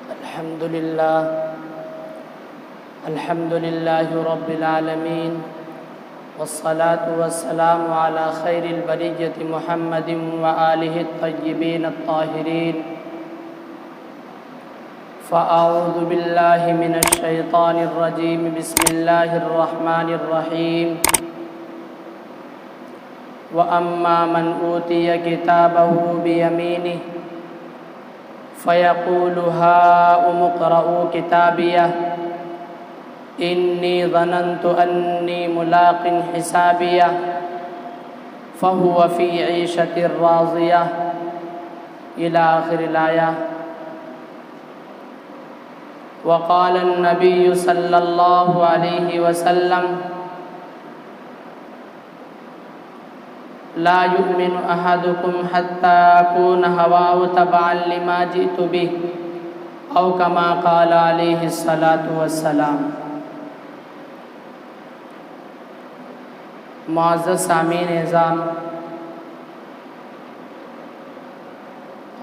الحمد لله رب العالمين، والصلاة والسلام على خير البرية محمد وآله الطيبين الطاهرين. فأعوذ بالله من الشيطان الرجيم. بسم الله الرحمن الرحيم. وأما من أوتي كتابه بيمينه فيقول هاؤم اقرءوا كتابيه إني ظننت أني ملاق حسابيه فهو في عيشة راضية إلى آخر الآية. وقال النبي صلى الله عليه وسلم: لا يؤمن أحدكم حتى أكون هواه تبعا لما جئت به أو كما قال عليه الصلاة والسلام. معزز سامعین اعظام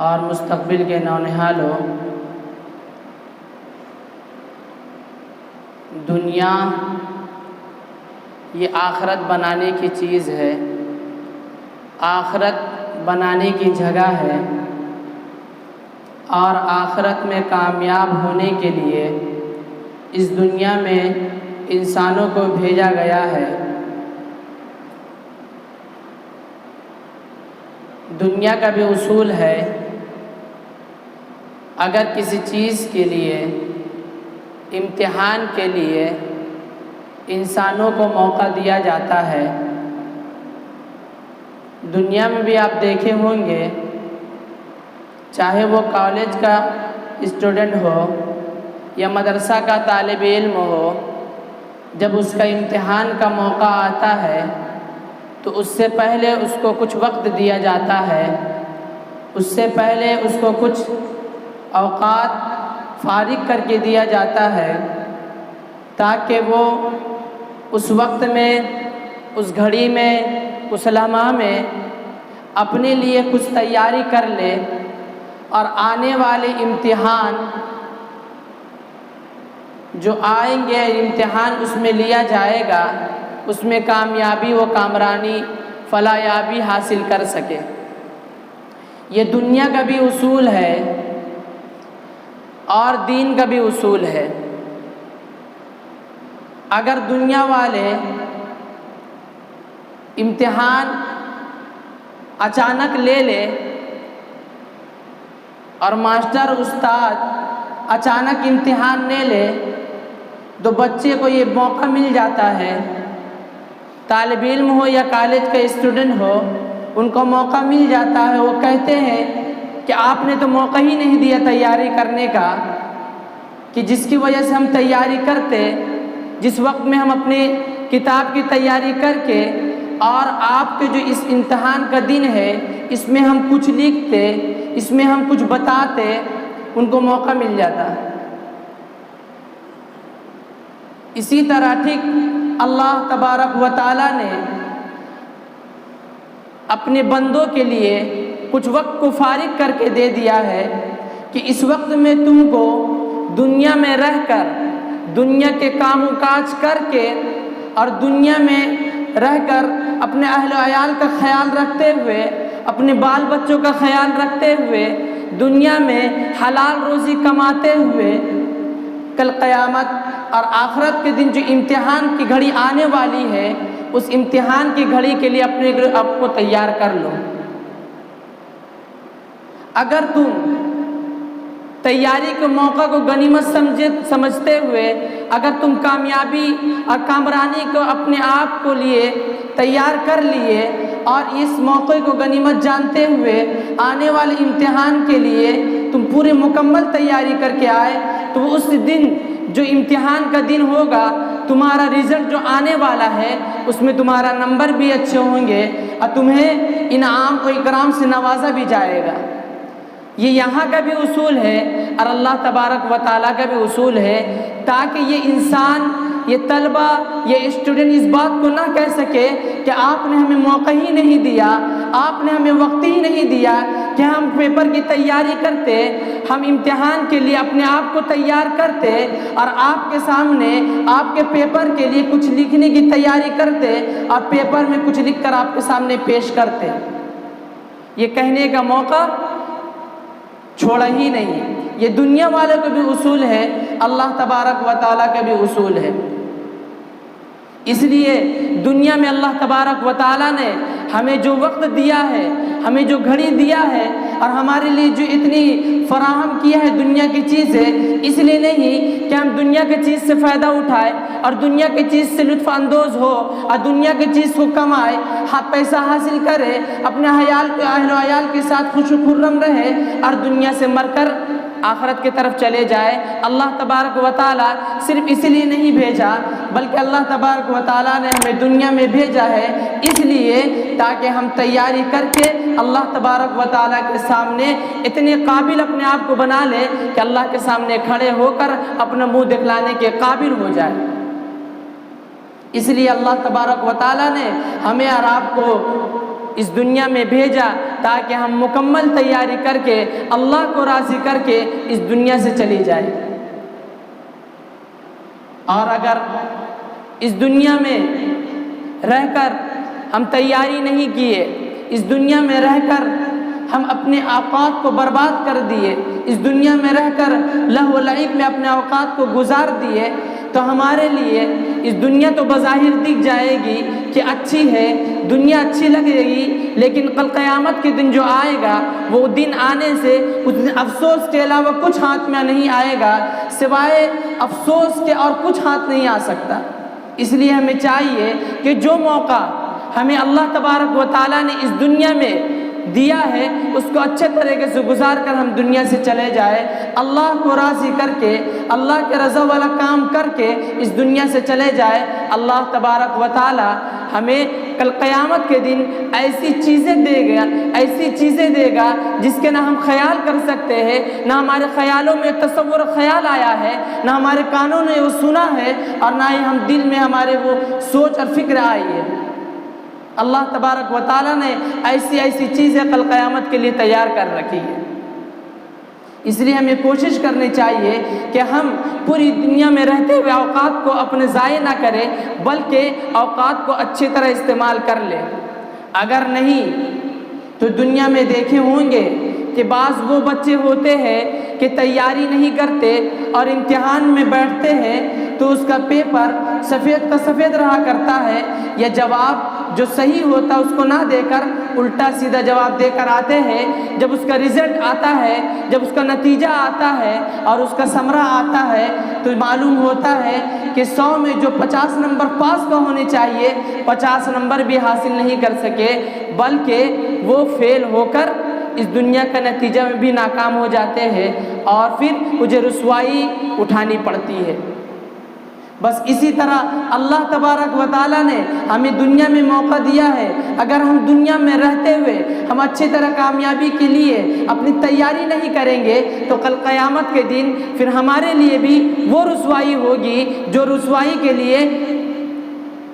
اور مستقبل کے نونہالوں، دنیا یہ آخرت بنانے کی چیز ہے، آخرت بنانے کی جگہ ہے، اور آخرت میں کامیاب ہونے کے لیے اس دنیا میں انسانوں کو بھیجا گیا ہے۔ دنیا کا بھی اصول ہے، اگر کسی چیز کے لیے، امتحان کے لیے انسانوں کو موقع دیا جاتا ہے، دنیا میں بھی آپ دیکھے ہوں گے، چاہے وہ کالج کا اسٹوڈنٹ ہو یا مدرسہ کا طالب علم ہو، جب اس کا امتحان کا موقع آتا ہے تو اس سے پہلے اس کو کچھ وقت دیا جاتا ہے، اس سے پہلے اس کو کچھ اوقات فارغ کر کے دیا جاتا ہے تاکہ وہ اس وقت میں، اس گھڑی میں، اس لمحہ میں اپنے لیے کچھ تیاری کر لے اور آنے والے امتحان جو آئیں گے، امتحان اس میں لیا جائے گا، اس میں کامیابی و کامرانی، فلاحیابی حاصل کر سکے۔ یہ دنیا کا بھی اصول ہے اور دین کا بھی اصول ہے۔ اگر دنیا والے امتحان اچانک لے لے اور ماسٹر استاد اچانک امتحان لے لے تو بچے کو یہ موقع مل جاتا ہے، طالب علم ہو یا کالج کا اسٹوڈنٹ ہو، ان کو موقع مل جاتا ہے، وہ کہتے ہیں کہ آپ نے تو موقع ہی نہیں دیا تیاری کرنے کا، کہ جس کی وجہ سے ہم تیاری کرتے، جس وقت میں ہم اپنے کتاب کی تیاری کر کے اور آپ کے جو اس امتحان کا دن ہے اس میں ہم کچھ لکھتے، اس میں ہم کچھ بتاتے، ان کو موقع مل جاتا۔ اسی طرح ٹھیک اللہ تبارک و تعالیٰ نے اپنے بندوں کے لیے کچھ وقت کو فارغ کر کے دے دیا ہے کہ اس وقت میں تم کو دنیا میں رہ کر، دنیا کے کام و کاج کر کے اور دنیا میں رہ کر اپنے اہل و عیال کا خیال رکھتے ہوئے، اپنے بال بچوں کا خیال رکھتے ہوئے، دنیا میں حلال روزی کماتے ہوئے کل قیامت اور آخرت کے دن جو امتحان کی گھڑی آنے والی ہے، اس امتحان کی گھڑی کے لیے اپنے آپ کو تیار کر لو۔ اگر تم تیاری کے موقع کو غنیمت سمجھتے ہوئے اگر تم کامیابی اور کامرانی کو اپنے آپ کو لیے تیار کر لیے اور اس موقع کو غنیمت جانتے ہوئے آنے والے امتحان کے لیے تم پورے مکمل تیاری کر کے آئے، تو اس دن جو امتحان کا دن ہوگا، تمہارا رزلٹ جو آنے والا ہے اس میں تمہارا نمبر بھی اچھے ہوں گے اور تمہیں انعام و اکرام سے نوازا بھی جائے گا۔ یہ یہاں کا بھی اصول ہے اور اللہ تبارک و تعالیٰ کا بھی اصول ہے، تاکہ یہ انسان، یہ طلبہ، یہ اسٹوڈنٹ اس بات کو نہ کہہ سکے کہ آپ نے ہمیں موقع ہی نہیں دیا، آپ نے ہمیں وقت ہی نہیں دیا کہ ہم پیپر کی تیاری کرتے، ہم امتحان کے لیے اپنے آپ کو تیار کرتے اور آپ کے سامنے آپ کے پیپر کے لیے کچھ لکھنے کی تیاری کرتے اور پیپر میں کچھ لکھ کر آپ کے سامنے پیش کرتے، یہ کہنے کا موقع چھوڑا ہی نہیں۔ یہ دنیا والوں کا بھی اصول ہے، اللہ تبارک و تعالیٰ کا بھی اصول ہے۔ اس لیے دنیا میں اللہ تبارک و تعالیٰ نے ہمیں جو وقت دیا ہے، ہمیں جو گھڑی دیا ہے اور ہمارے لیے جو اتنی فراہم کیا ہے دنیا کی چیزیں، اس لیے نہیں کہ ہم دنیا کی چیز سے فائدہ اٹھائے اور دنیا کی چیز سے لطف اندوز ہو اور دنیا کی چیز کو کمائے، پیسہ حاصل کرے، اپنے اہل و عیال کے ساتھ خوش و خرم رہے اور دنیا سے مر کر آخرت کی طرف چلے جائے۔ اللہ تبارک و تعالیٰ صرف اس لیے نہیں بھیجا، بلکہ اللہ تبارک و تعالیٰ نے ہمیں دنیا میں بھیجا ہے اس لیے تاکہ ہم تیاری کر کے اللہ تبارک و تعالیٰ کے سامنے اتنے قابل اپنے آپ کو بنا لے کہ اللہ کے سامنے کھڑے ہو کر اپنا منہ دکھلانے کے قابل ہو جائے۔ اس لیے اللہ تبارک و تعالیٰ نے ہمیں اور آپ کو اس دنیا میں بھیجا تاکہ ہم مکمل تیاری کر کے اللہ کو راضی کر کے اس دنیا سے چلی جائے۔ اور اگر اس دنیا میں رہ کر ہم تیاری نہیں کیے، اس دنیا میں رہ کر ہم اپنے اوقات کو برباد کر دیے، اس دنیا میں رہ کر لہو و لعب میں اپنے اوقات کو گزار دیے، تو ہمارے لیے اس دنیا تو بظاہر دکھ جائے گی کہ اچھی ہے، دنیا اچھی لگے گی، لیکن کل قیامت کے دن جو آئے گا وہ دن آنے سے اس دن افسوس کے علاوہ کچھ ہاتھ میں نہیں آئے گا، سوائے افسوس کے اور کچھ ہاتھ نہیں آ سکتا۔ اس لیے ہمیں چاہیے کہ جو موقع ہمیں اللہ تبارک و تعالیٰ نے اس دنیا میں دیا ہے اس کو اچھے طریقے سے گزار کر ہم دنیا سے چلے جائے، اللہ کو راضی کر کے اللہ کے رضا والا کام کر کے اس دنیا سے چلے جائے۔ اللہ تبارک و تعالی ہمیں کل قیامت کے دن ایسی چیزیں دے گا جس کے نہ ہم خیال کر سکتے ہیں، نہ ہمارے خیالوں میں تصور خیال آیا ہے، نہ ہمارے کانوں نے وہ سنا ہے اور نہ ہی ہم دل میں ہمارے وہ سوچ اور فکر آئی ہے۔ اللہ تبارک و تعالیٰ نے ایسی چیزیں کل قیامت کے لیے تیار کر رکھی ہے۔ اس لیے ہمیں کوشش کرنی چاہیے کہ ہم پوری دنیا میں رہتے ہوئے اوقات کو اپنے ضائع نہ کریں، بلکہ اوقات کو اچھی طرح استعمال کر لیں۔ اگر نہیں تو دنیا میں دیکھے ہوں گے کہ بعض وہ بچے ہوتے ہیں کہ تیاری نہیں کرتے اور امتحان میں بیٹھتے ہیں تو اس کا پیپر سفید کا سفید رہا کرتا ہے، یا جواب جو صحیح ہوتا اس کو نہ دے کر الٹا سیدھا جواب دے کر آتے ہیں۔ جب اس کا رزلٹ آتا ہے، جب اس کا نتیجہ آتا ہے اور اس کا ثمرہ آتا ہے تو معلوم ہوتا ہے کہ 100 میں جو 50 نمبر پاس کا ہونے چاہیے 50 نمبر بھی حاصل نہیں کر سکے، بلکہ وہ فیل ہو کر اس دنیا کا نتیجہ میں بھی ناکام ہو جاتے ہیں اور پھر مجھے رسوائی اٹھانی پڑتی ہے۔ بس اسی طرح اللہ تبارک و تعالیٰ نے ہمیں دنیا میں موقع دیا ہے، اگر ہم دنیا میں رہتے ہوئے ہم اچھی طرح کامیابی کے لیے اپنی تیاری نہیں کریں گے تو کل قیامت کے دن پھر ہمارے لیے بھی وہ رسوائی ہوگی جو رسوائی کے لیے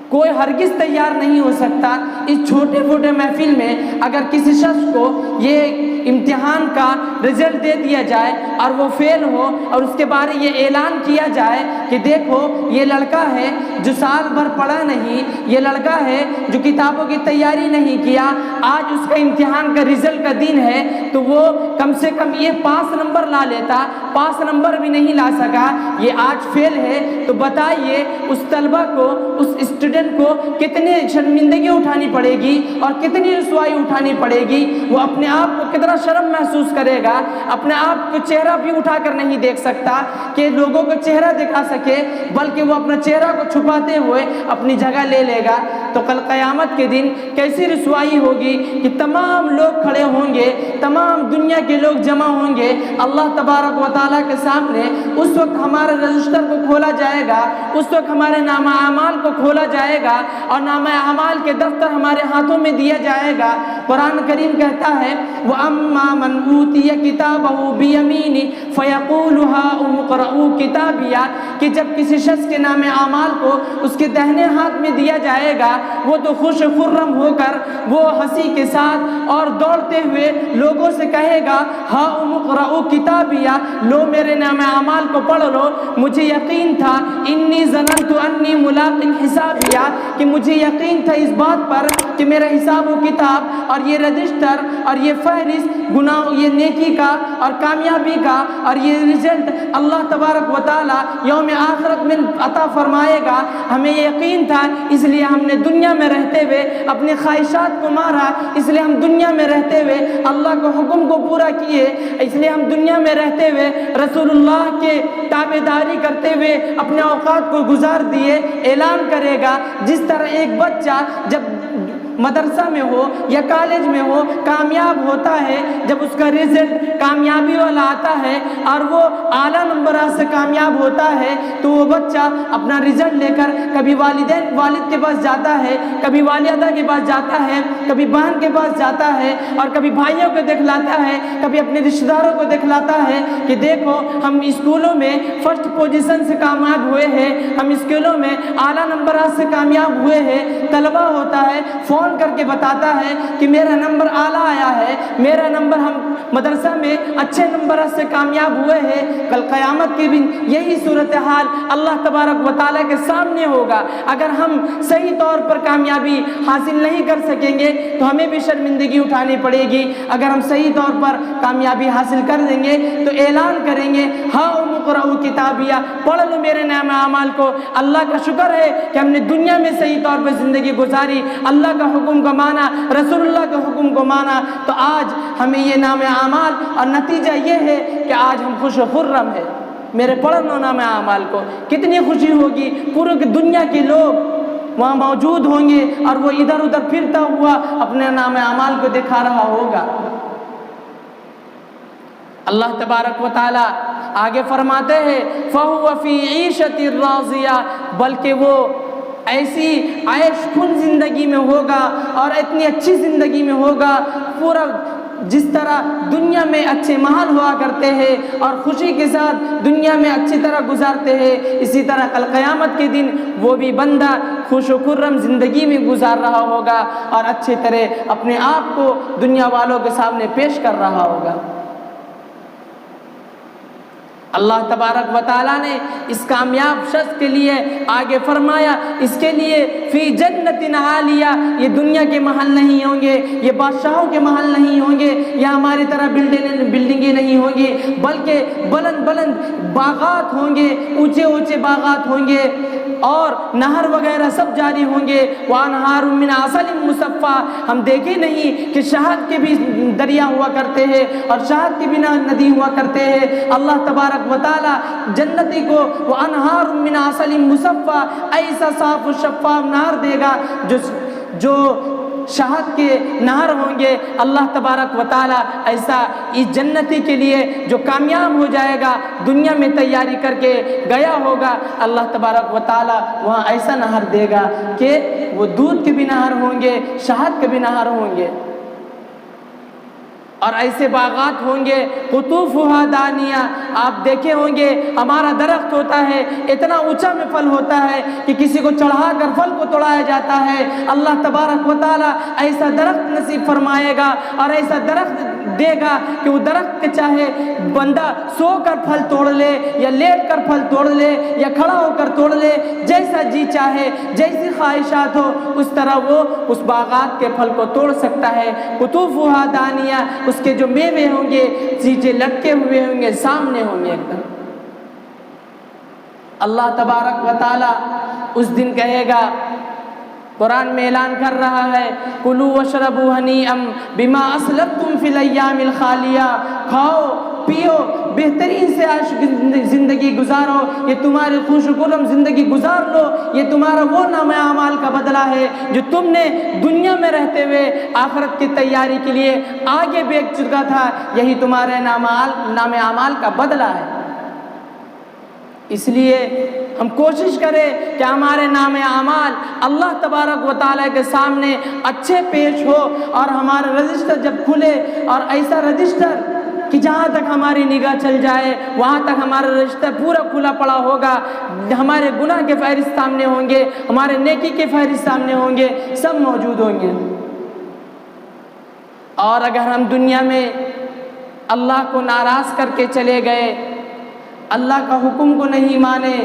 کوئی ہرگز تیار نہیں ہو سکتا۔ اس چھوٹے چھوٹے محفل میں اگر کسی شخص کو یہ امتحان کا رزلٹ دے دیا جائے اور وہ فیل ہو اور اس کے بارے یہ اعلان کیا جائے کہ دیکھو یہ لڑکا ہے جو سال بھر پڑھا نہیں، یہ لڑکا ہے جو کتابوں کی تیاری نہیں کیا، آج اس کا امتحان کا رزلٹ کا دن ہے تو وہ کم سے کم یہ 5 نمبر لا لیتا، 5 نمبر بھی نہیں لا سکا، یہ آج فیل ہے، تو بتائیے اس طلبہ کو، اس اسٹوڈنٹ کو کتنی شرمندگی اٹھانی پڑے گی اور کتنی رسوائی اٹھانی پڑے گی، وہ اپنے آپ کو کتنا شرم محسوس کرے گا، اپنے آپ کو چہرہ بھی اٹھا کر نہیں دیکھ سکتا کہ لوگوں کو چہرہ دکھا سکے، بلکہ وہ اپنا چہرہ کو چھپاتے ہوئے اپنی جگہ لے لے گا۔ تو کل قیامت کے دن کیسی رسوائی ہوگی کہ تمام لوگ کھڑے ہوں گے، تمام دنیا کے لوگ جمع ہوں گے اللہ تبارک و تعالیٰ کے سامنے۔ اس وقت ہمارے رجسٹر کو کھولا جائے گا، اس وقت ہمارے نامہ اعمال کو کھولا جائے گا اور نامہ اعمال کے دفتر ہمارے ہاتھوں میں دیا جائے گا۔ قرآن کریم کہتا ہے وَأَمَّا مَنْ أُوتِيَ كِتَابَهُ بِيَمِينِهِ فَيَقُولُ هَاؤُمُ اقْرَءُوا کتابیہ، کہ جب کسی شخص کے نام اعمال کو اس کے دہنے ہاتھ میں دیا جائے گا وہ تو خوش خرم ہو کر وہ ہنسی کے ساتھ اور دوڑتے ہوئے لوگوں سے کہے گا ہاؤم اقرؤ کتابیہ، لو میرے نام اعمال کو پڑھ لو، مجھے یقین تھا انی ظننت انی ملاق حسابیہ، کہ مجھے یقین تھا اس بات پر کہ میرا حساب و کتاب اور یہ رجسٹر اور یہ فہرست گناہ، یہ نیکی کا اور کامیابی کا اور یہ رزلٹ اللہ تبارک و تعالی یوم آخرت میں عطا فرمائے گا، ہمیں یہ یقین تھا، اس لیے ہم نے دنیا میں رہتے ہوئے اپنی خواہشات کو مارا، اس لیے ہم دنیا میں رہتے ہوئے اللہ کے حکم کو پورا کیے، اس لیے ہم دنیا میں رہتے ہوئے رسول اللہ کے تابعداری کرتے ہوئے اپنے اوقات کو گزار دیے۔ اعلان کرے گا جس طرح ایک بچہ جب مدرسہ میں ہو یا کالج میں ہو کامیاب ہوتا ہے، جب اس کا رزلٹ کامیابی والا آتا ہے اور وہ اعلیٰ نمبرات سے کامیاب ہوتا ہے تو وہ بچہ اپنا رزلٹ لے کر کبھی والد کے پاس جاتا ہے، کبھی والدہ کے پاس جاتا ہے، کبھی بہن کے پاس جاتا ہے اور کبھی بھائیوں کو دکھلاتا ہے، کبھی اپنے رشتہ داروں کو دکھلاتا ہے کہ دیکھو ہم اسکولوں میں فرسٹ پوزیشن سے کامیاب ہوئے ہیں، ہم اسکولوں میں اعلیٰ نمبرات سے کامیاب ہوئے ہیں۔ طلبہ ہوتا ہے فون کر کے بتاتا ہے کہ میرا نمبر اعلیٰ آیا ہے، میرا نمبر، ہم مدرسہ میں اچھے نمبرات سے کامیاب ہوئے ہیں۔ کل قیامت کے دن یہی صورتحال اللہ تبارک و تعالیٰ کے سامنے ہوگا۔ اگر ہم صحیح طور پر کامیابی حاصل نہیں کر سکیں گے تو ہمیں بھی شرمندگی اٹھانی پڑے گی، اگر ہم صحیح طور پر کامیابی حاصل کر دیں گے تو اعلان کریں گے ہاؤم اقرؤ کتابیہ، پڑھ لو میرے نام اعمال کو۔ اللہ کا شکر ہے کہ ہم نے دنیا میں صحیح طور پر زندگی گزاری، اللہ کا حکم کو مانا، رسول اللہ کے حکم کو مانا، تو آج ہمیں یہ نام اعمال، اور نتیجہ یہ ہے کہ آج ہم خوش و خرم ہیں۔ میرے پڑھنا نام اعمال کو کتنی خوشی ہوگی، پورے دنیا کے لوگ وہاں موجود ہوں گے اور وہ ادھر ادھر پھرتا ہوا اپنے نام اعمال کو دکھا رہا ہوگا۔ اللہ تبارک و تعالی آگے فرماتے ہیں فَهُوَ فِي عِيشَةٍ رَاضِيَةٍ، بلکہ وہ ایسی عیش کن زندگی میں ہوگا اور اتنی اچھی زندگی میں ہوگا، پورا جس طرح دنیا میں اچھے محل ہوا کرتے ہیں اور خوشی کے ساتھ دنیا میں اچھی طرح گزارتے ہیں، اسی طرح کل قیامت کے دن وہ بھی بندہ خوش و خرم زندگی میں گزار رہا ہوگا اور اچھی طرح اپنے آپ کو دنیا والوں کے سامنے پیش کر رہا ہوگا۔ اللہ تبارک و تعالیٰ نے اس کامیاب شخص کے لیے آگے فرمایا، اس کے لیے فی جنت عالیہ، یہ دنیا کے محل نہیں ہوں گے، یہ بادشاہوں کے محل نہیں ہوں گے، یا ہماری طرح بلڈنگیں نہیں ہوں گی، بلکہ بلند بلند باغات ہوں گے، اونچے اونچے باغات ہوں گے اور نہر وغیرہ سب جاری ہوں گے۔ وانہار من عسل مصفی، ہم دیکھے نہیں کہ شہد کے بھی دریا ہوا کرتے ہیں اور شہد کی بھی ندی ہوا کرتے ہیں۔ اللہ تبارک و تعالی جنتی کو وانہار من عسل مصفی، ایسا صاف و شفاف نہر دے گا جو شہد کے نہر ہوں گے۔ اللہ تبارک و تعالی ایسا اس جنتی کے لیے جو کامیاب ہو جائے گا، دنیا میں تیاری کر کے گیا ہوگا، اللہ تبارک و تعالی وہاں ایسا نہر دے گا کہ وہ دودھ کے بھی نہر ہوں گے، شہد کے بھی نہر ہوں گے، اور ایسے باغات ہوں گے قطوفها دانیہ۔ آپ دیکھے ہوں گے ہمارا درخت ہوتا ہے اتنا اونچا میں پھل ہوتا ہے کہ کسی کو چڑھا کر پھل کو توڑایا جاتا ہے۔ اللہ تبارک و تعالی ایسا درخت نصیب فرمائے گا اور ایسا درخت دے گا کہ وہ درخت کے چاہے بندہ سو کر پھل توڑ لے یا لیٹ کر پھل توڑ لے یا کھڑا ہو کر توڑ لے، جیسا جی چاہے، جیسی خواہشات ہو اس طرح وہ اس باغات کے پھل کو توڑ سکتا ہے۔ قطوفها دانیہ، اس کے جو میوے ہوں گے سیچے لٹکے ہوئے ہوں گے، سامنے ہوں گے ایک دم۔ اللہ تبارک و تعالی اس دن کہے گا، قرآن میں اعلان کر رہا ہے کلوا واشربوا ہنیئا بما اسلفتم فی الایام الخالیہ، کھاؤ پیو بہترین سے عیش زندگی گزارو، یہ تمہاری خوش و خرم زندگی گزار لو، یہ تمہارا وہ نام اعمال کا بدلہ ہے جو تم نے دنیا میں رہتے ہوئے آخرت کی تیاری کے لیے آگے بھیج چکا تھا، یہی تمہارے نام اعمال کا بدلہ ہے۔ اس لیے ہم کوشش کریں کہ ہمارے نام اعمال اللہ تبارک و تعالیٰ کے سامنے اچھے پیش ہو، اور ہمارا رجسٹر جب کھلے اور ایسا رجسٹر کہ جہاں تک ہماری نگاہ چل جائے وہاں تک ہمارا رشتہ پورا کھلا پڑا ہوگا، ہمارے گناہ کے فہرست سامنے ہوں گے، ہمارے نیکی کے فہرست سامنے ہوں گے، سب موجود ہوں گے۔ اور اگر ہم دنیا میں اللہ کو ناراض کر کے چلے گئے، اللہ کا حکم کو نہیں مانے،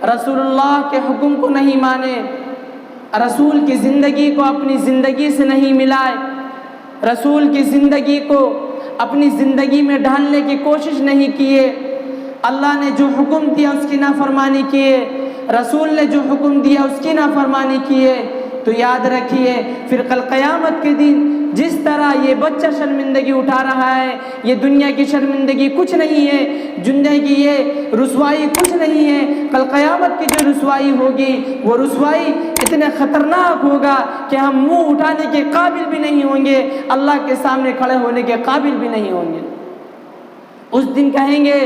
رسول اللہ کے حکم کو نہیں مانے، رسول کی زندگی کو اپنی زندگی سے نہیں ملائے، رسول کی زندگی کو اپنی زندگی میں ڈھالنے کی کوشش نہیں کیے، اللہ نے جو حکم دیا اس کی نافرمانی کیے، رسول نے جو حکم دیا اس کی نافرمانی کیے، تو یاد رکھیے پھر کل قیامت کے دن جس طرح یہ بچہ شرمندگی اٹھا رہا ہے، یہ دنیا کی شرمندگی کچھ نہیں ہے، دنیا کی یہ رسوائی کچھ نہیں ہے، کل قیامت کی جو رسوائی ہوگی وہ رسوائی اتنے خطرناک ہوگا کہ ہم منہ اٹھانے کے قابل بھی نہیں ہوں گے، اللہ کے سامنے کھڑے ہونے کے قابل بھی نہیں ہوں گے۔ اس دن کہیں گے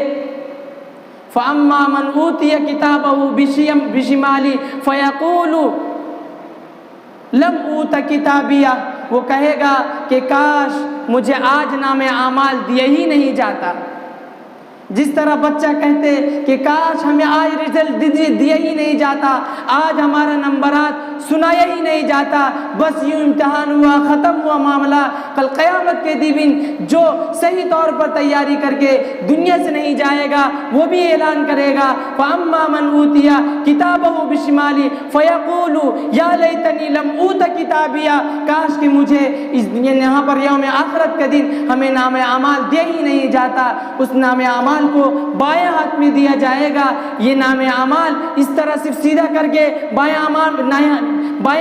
فَأَمَّا مَنْ أُوتِيَ كِتَابَهُ بِشِمَالِهِ فَيَقُولُ لم اوت کتابیہ، وہ کہے گا کہ کاش مجھے آج نام اعمال دیا ہی نہیں جاتا۔ جس طرح بچہ کہتے کہ کاش ہمیں آج رزلٹ دیا ہی نہیں جاتا، آج ہمارا نمبرات سنایا ہی نہیں جاتا، بس یوں امتحان ہوا، ختم ہوا معاملہ۔ کل قیامت کے دن جو صحیح طور پر تیاری کر کے دنیا سے نہیں جائے گا وہ بھی اعلان کرے گا فَأَمَّا مَنْ أُوتِيَ كِتَابَهُ بِشِمَالِهِ فَيَقُولُ يَا لَيْتَنِي لَمْ أُوتَ كِتَابِيَهْ، کاش کہ مجھے یہاں پر یوم آخرت کے دن ہمیں نام اعمال دیا ہی نہیں جاتا۔ اس نام اعمال کو بائیں ہاتھ میں دیا جائے گا۔ یہ نام اعمال اس طرح صرف سیدھا کر کے بائیں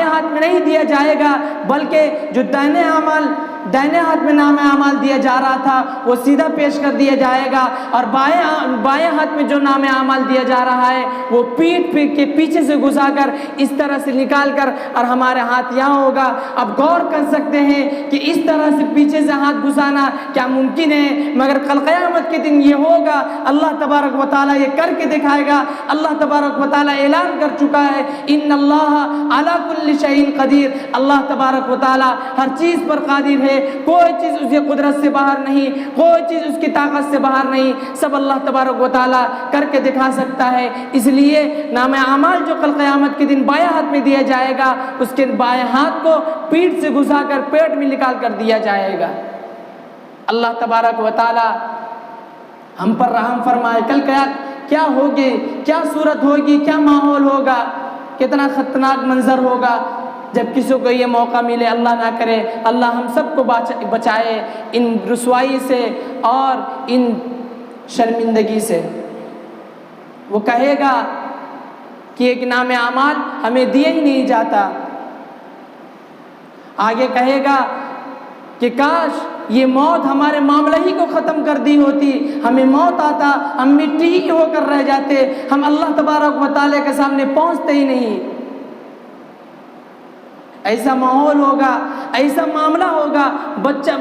ہاتھ میں نہیں دیا جائے گا، بلکہ جو دائنے ہاتھ میں نام اعمال دیا جا رہا تھا وہ سیدھا پیش کر دیا جائے گا، اور بائیں ہاتھ میں جو نام اعمال دیا جا رہا ہے وہ پیٹھ کے پیچھے سے گھسا کر اس طرح سے نکال کر اور ہمارے ہاتھ یہاں ہوگا۔ اب غور کر سکتے ہیں کہ اس طرح سے پیچھے سے ہاتھ گھسانا کیا ممکن ہے؟ مگر کل قیامت کے دن یہ ہوگا، اللہ تبارک و تعالیٰ یہ کر کے دکھائے گا۔ اللہ تبارک و تعالیٰ اعلان کر چکا ہے ان اللہ علی کل شیء قدیر، اللہ تبارک و تعالیٰ ہر چیز پر قادر ہے، کوئی چیز اس کی قدرت سے باہر نہیں، کوئی چیز اس کی طاقت سے باہر نہیں، سب اللہ تبارک و تعالیٰ کر کے دکھا سکتا ہے۔ اس لیے نام اعمال جو کل قیامت کے دن بائیں ہاتھ میں دیا جائے گا، اس کے بائیں ہاتھ کو پیٹھ سے گھسا کر پیٹ میں نکال کر دیا جائے گا۔ اللہ تبارک و تعالیٰ ہم پر رحم فرمائے۔ کل کیا ہوگی، کیا صورت ہوگی، کیا ماحول ہوگا، کتنا خطرناک منظر ہوگا جب کسی کو یہ موقع ملے، اللہ نہ کرے، اللہ ہم سب کو بچائے ان رسوائی سے اور ان شرمندگی سے۔ وہ کہے گا کہ ایک نام اعمال ہمیں دیا ہی نہیں جاتا۔ آگے کہے گا کہ کاش یہ موت ہمارے معاملہ ہی کو ختم کر دی ہوتی، ہمیں موت آتا، ہم مٹی ہی ہو کر رہ جاتے، ہم اللہ تبارک و تعالیٰ کے سامنے پہنچتے ہی نہیں۔ ایسا ماحول ہوگا، ایسا معاملہ ہوگا، بچہ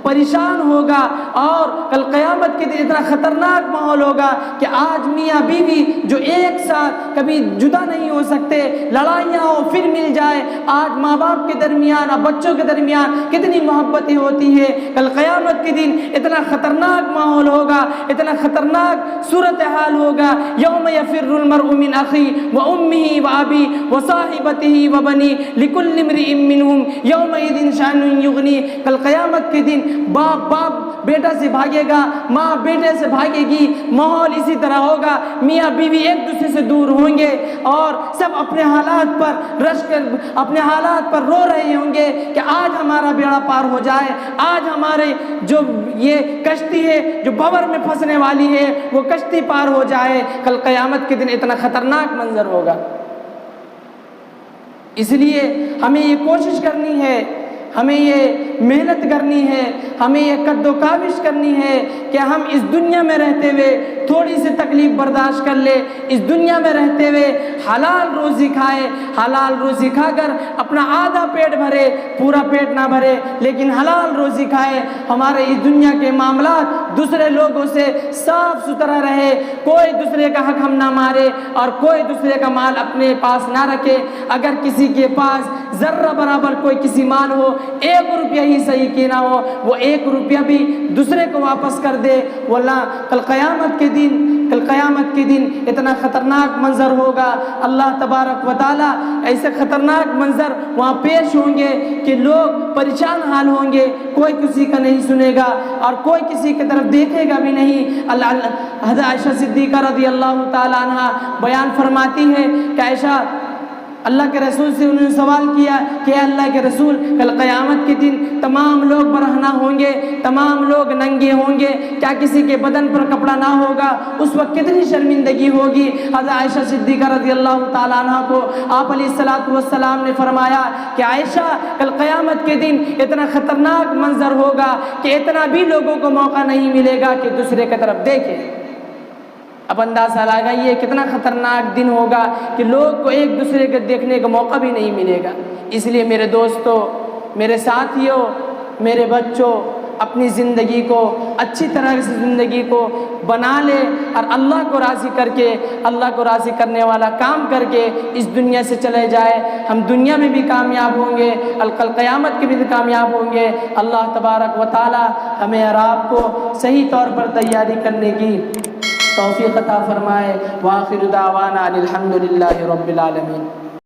پریشان ہوگا، اور کل قیامت کے دن اتنا خطرناک ماحول ہوگا کہ آج میاں بیوی جو ایک ساتھ کبھی جدا نہیں ہو سکتے، لڑائیاں ہو پھر مل جائے، آج ماں باپ کے درمیان اور بچوں کے درمیان کتنی محبتیں ہوتی ہے، کل قیامت کے دن اتنا خطرناک ماحول ہوگا، اتنا خطرناک صورتحال ہوگا۔ یوم یفر المرء من اخیہ وامہ وابی وصاحبتہ وبنی لکل امرئ منہم یومئذ شأن یغنی، کل قیامت کے دن باپ بیٹا سے بھاگے گا، ماں بیٹے سے بھاگے گی، ماحول اسی طرح ہوگا، میاں بیوی ایک دوسرے سے دور ہوں گے اور سب اپنے حالات پر رش کر اپنے حالات پر رو رہے ہوں گے کہ آج ہمارا بیڑا پار ہو جائے، آج ہمارے جو یہ کشتی ہے جو بھور میں پھنسنے والی ہے وہ کشتی پار ہو جائے۔ کل قیامت کے دن اتنا خطرناک منظر ہوگا۔ اس لیے ہمیں یہ کوشش کرنی ہے، ہمیں یہ محنت کرنی ہے، ہمیں یہ قد و کاوش کرنی ہے کہ ہم اس دنیا میں رہتے ہوئے تھوڑی سی تکلیف برداشت کر لے، اس دنیا میں رہتے ہوئے حلال روزی کھائے، حلال روزی کھا کر اپنا آدھا پیٹ بھرے، پورا پیٹ نہ بھرے لیکن حلال روزی کھائے، ہمارے اس دنیا کے معاملات دوسرے لوگوں سے صاف ستھرا رہے، کوئی دوسرے کا حق ہم نہ مارے اور کوئی دوسرے کا مال اپنے پاس نہ رکھے۔ اگر کسی کے پاس ذرہ برابر کوئی کسی مال ہو، 1 روپیہ ہی صحیح کی نہ ہو، وہ 1 روپیہ بھی دوسرے کو واپس کر دے، واللہ کل قیامت کے دن اتنا خطرناک منظر ہوگا، اللہ تبارک و تعالیٰ ایسے خطرناک منظر وہاں پیش ہوں گے کہ لوگ پریشان حال ہوں گے، کوئی کسی کا نہیں سنے گا اور کوئی کسی کی طرف دیکھے گا بھی نہیں۔ حضرت عائشہ صدیقہ رضی اللہ تعالیٰ عنہ بیان فرماتی ہے کہ عائشہ اللہ کے رسول سے انہوں نے سوال کیا کہ اے اللہ کے رسول، کل قیامت کے دن تمام لوگ برہنہ ہوں گے، تمام لوگ ننگے ہوں گے، کیا کسی کے بدن پر کپڑا نہ ہوگا؟ اس وقت کتنی شرمندگی ہوگی۔ حضرت عائشہ صدیقہ رضی اللہ تعالیٰ عنہ کو آپ علیہ الصلوۃ والسلام نے فرمایا کہ عائشہ کل قیامت کے دن اتنا خطرناک منظر ہوگا کہ اتنا بھی لوگوں کو موقع نہیں ملے گا کہ دوسرے کی طرف دیکھے۔ اب اندازہ لگائیے کتنا خطرناک دن ہوگا کہ لوگ کو ایک دوسرے کے دیکھنے کا موقع بھی نہیں ملے گا۔ اس لیے میرے دوستوں، میرے ساتھیوں، میرے بچوں، اپنی زندگی کو اچھی طرح سے زندگی کو بنا لے اور اللہ کو راضی کر کے، اللہ کو راضی کرنے والا کام کر کے اس دنیا سے چلے جائے۔ ہم دنیا میں بھی کامیاب ہوں گے، کل قیامت کے بھی کامیاب ہوں گے۔ اللہ تبارک و تعالی ہمیں اور آپ کو صحیح طور پر تیاری کرنے کی توفیق عطا فرمائے۔ وآخر دعوانا الحمد للہ رب العالمین۔